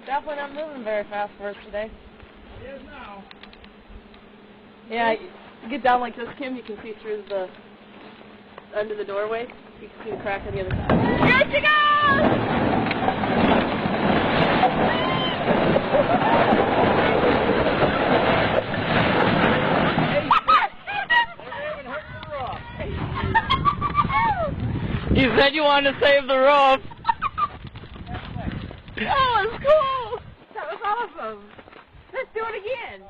It's definitely not moving very fast for us today. It is now. Yeah, you get down like this, Kim, you can see through the under the doorway. You can see the crack on the other side. Here she goes! You said you wanted to save the roof. That was cool. That was awesome. Let's do it again.